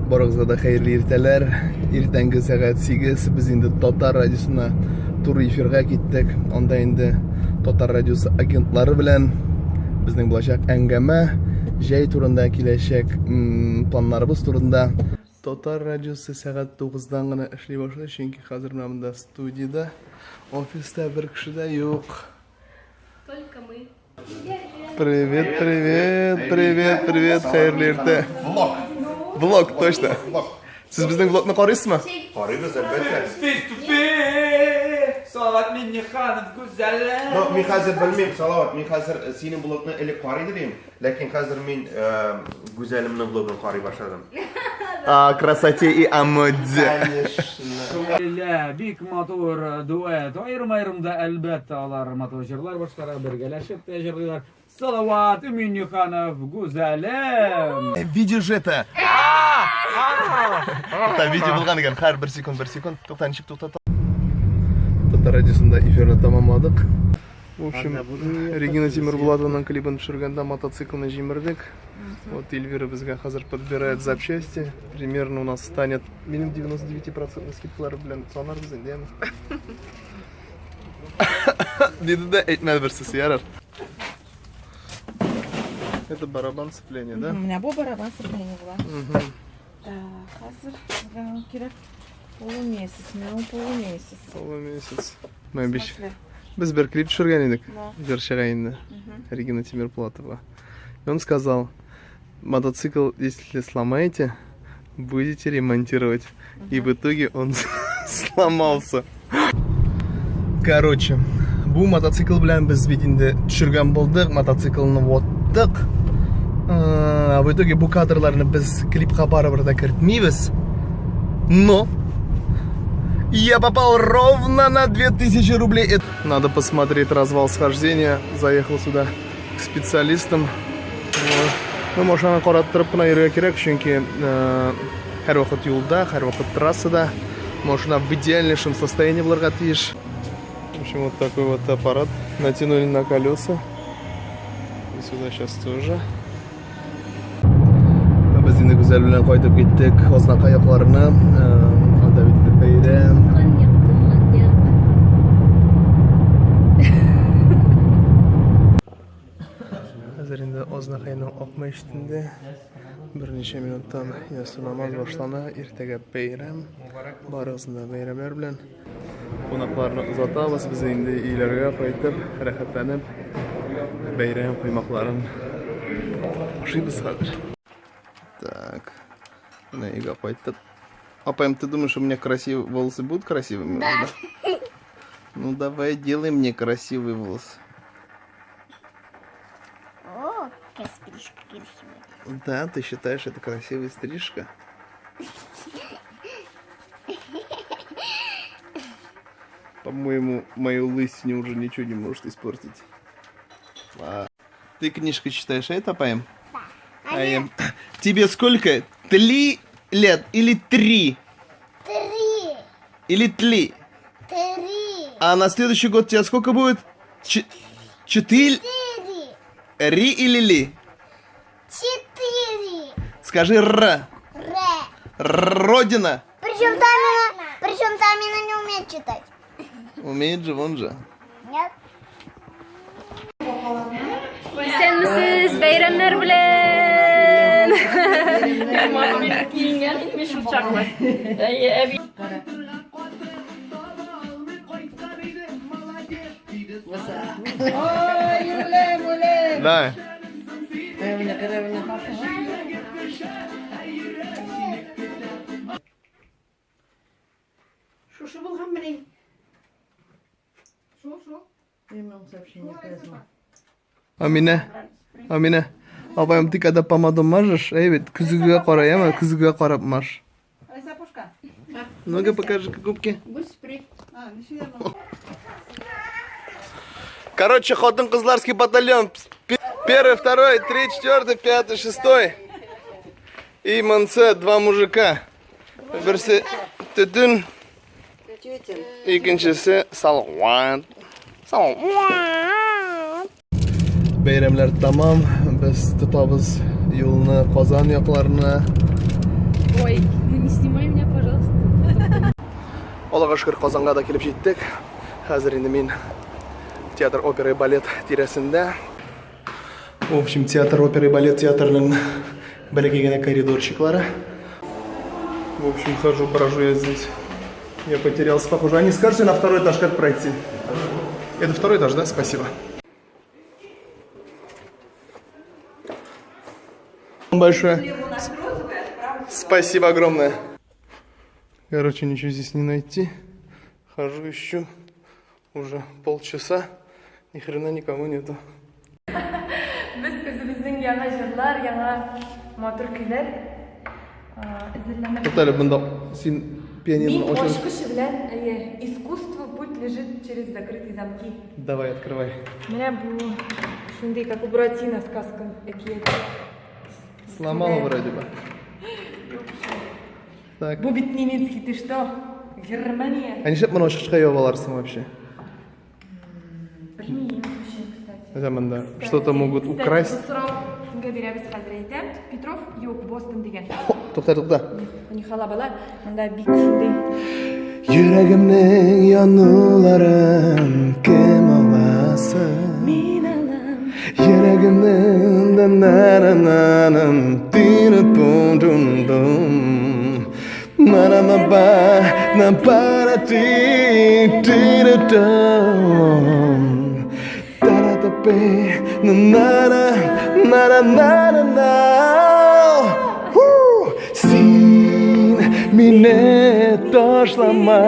Barıqza da xeyirli irtələr. İrtəngi saat 8 biz indi Tatar radiosuna tur efirga gittik. Onda indi Tatar radiosu agentları bilan bizning bo'lajak әңгәмә, jay turunda kelajak planlarimiz turunda. Tatar radiosu saat 9'dan gana ishlay boshladi, chunki hozir mana studiyada, ofisda bir kishi da yo'q. Только мы. Привет, xayrli erta. Vlog, точно. Siz bizning vlogni qarıysizmi? Qaraymiz albatta. Face to face. Salavat Minnixanov go'zallar. No, men hozir bilmayman, Salavat. Men hozir sening blogni ilk qaray dedim, lekin hozir men go'zalimning blogini qaray boshladim. Красоте и о моде. La bik motor duet. Ayrim-ayrimda albatta ular motorchilar boshqalar birgalashib tajribalar. Salavat Minnixanov go'zalim. Видео же это. Та видео bo'lgan ekan. Har bir sekund. To'xtanishib to'xtat. Tatar radiosunda efirni tamomladik. В общем, Regina Timurbulatovanың клипін tushirganda mototsiklni jimirdik. Вот Эльвира bizga hozir подбирает запчасти. Примерно у нас станет минимум 99% скидкалар bilan sonarmiz endi ham. Dedi-de aytmadi birsiz yarar. Это барабан сцепления, да? У меня был барабан сцепления была. Так, хазыр керек полумесяц, мен полумесяц. Полумесяц. Biz bir klip tushirgan edik. Вершагайында. Regina Timurbulatova. И он сказал: мотоцикл, если сломаете, будете ремонтировать. И в итоге он сломался. Короче, bu mototsikl bilan biz vidinda tushirgan bo'ldik, mototsiklni o'tdik. В итоге bu kadrlarni biz klipga baribir kiritmaymiz. Но я попал ровно на 2000 рублей. Надо посмотреть развал схождения. Заехал сюда к специалистам. Ну, машина qarab turib yurga kerak, chunki har vaqt yo'lda, har vaqt trassada. Машина в идеальнейшем состоянии bo'larga тиеш. В общем, вот такой вот аппарат натянули на колеса. И сюда сейчас тоже. Biz endi go'zal bilan qaytib ketdik Oznaqa yoqlarini. David bayram. Hozir endi Oznaqaning oqma eshitindi. Bir necha minutdan yatsi namoz boshlandi. Ertaga bayram. Barosunda bayramlar bilan qo'noqlarni uzatamiz. Biz endi uylarga qaytib, rohatlanib bayram quymoqlarini oshimiz hozir. Так. На ига пойдет. Апаем, ты думаешь, у меня красивые волосы будут красивыми? Да. Ну давай, делай мне красивые волосы. О, какая стрижка красивая. Да, ты считаешь, это красивая стрижка? По-моему, мою лысину уже ничего не может испортить. Ты книжку читаешь, а это Апаем? Да. Тебе сколько? 3 лет или 3? 3. Или 3? 3. А на следующий год тебе сколько будет? 4? Ри или ли? 4. Скажи Р. Родина. Причем Тамина не умеет читать. Умеет же, вон же. Нет. Sen misiniz bayramlar bilan? Benim kiyingen meşhur çakmak. Да. Şu bulgam benim. Şu. Bilmiyorum сообщение сказано. Амина. Апаем, ты когда помаду мажешь, ведь күзгіге қарай, ама күзгіге қарап маж. Ну-ка, покажи губки. Короче, Хотын-Кызларский батальон. 1, 2, 3, 4, 5, 6. И манце 2 мужика. Бірсі түтін. İkincisi Salawat. Bayramlar tamam. Biz tutamiz yo'lni Qozon yoqlarini. Voy, Аллага шүкір Қазанға да келіп жеттік. Қазір енді мен театр, опера и балет тирәсендә. В общем, театр, опера и балет театрының бәләкәй коридорчиклары. В общем, брожу я здесь. Я потерялся, похоже. А не скажете на второй этаж, как пройти? Это второй этаж, да? Спасибо. Большое. Спасибо огромное. Короче, ничего здесь не найти. Хожу, ищу. Уже полчаса. Ни хрена никого нету. Biz kızımızın yana jırlar, yana motor küler izlemek. Наталья, бында син пианино Мин очень... ашкышы белән искусство путь лежит через закрытые замки. Давай, открывай. Менә бу шундый, как у Буратино сказка әкияте. Сломала вроде бы. Так. Бу бит немецкий, ты что? Германия. А не шеп мына шашка ябаларсың вообще? Білмеймін, кстати. Заманда. Что-то могут украсть. Кімге береміз қазір айтам? Петров, yok, Бостон деген. Тоқта. Нихала бала, мында бик шундый. Йөрәгемнең януларын кем аласың? Мин алам. Йөрәгемнең данананын тинеп бундум. Манамаба на парати тинетом. Таратапе нана нана. Син мине ташлама.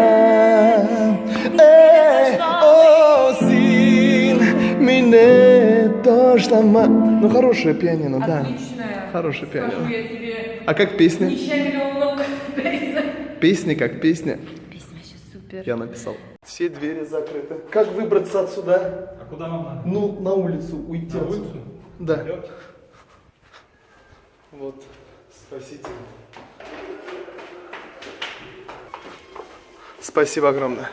О, син мине ташлама. Ну, хорошее пианино, да. Отличная. Хорошее пианино. Скажу я тебе. А как песня? Миллионок. Песня как песня. Песня вообще супер. Я написал. Все двери закрыты. Как выбраться отсюда? А куда вам надо? Ну, на улицу уйти. На отсюда. улицу? Да. Идёте? Вот, спасите. Спасибо огромное.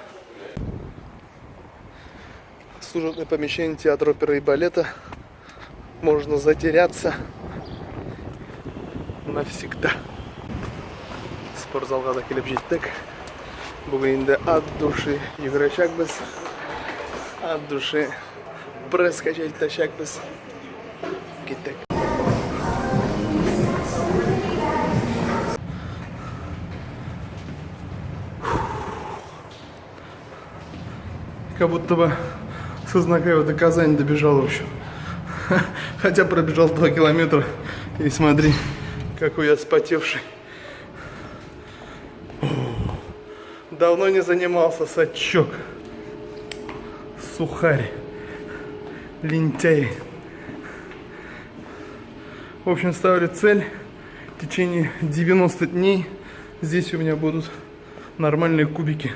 Служебное помещение театра, оперы и балета. Можно затеряться навсегда. Спортзалға да келіп жеттік. Бүгін енді от души жүгірішекпіз. От души пресс качайташекпіз. Кеттік. Как будто бы со Знакаева до Казани добежал, в общем. Хотя пробежал 2 километра. И смотри, какой я спотевший. Давно не занимался, сачок. Сухарь. Лентяй. В общем, ставлю цель. В течение 90 дней здесь у меня будут нормальные кубики.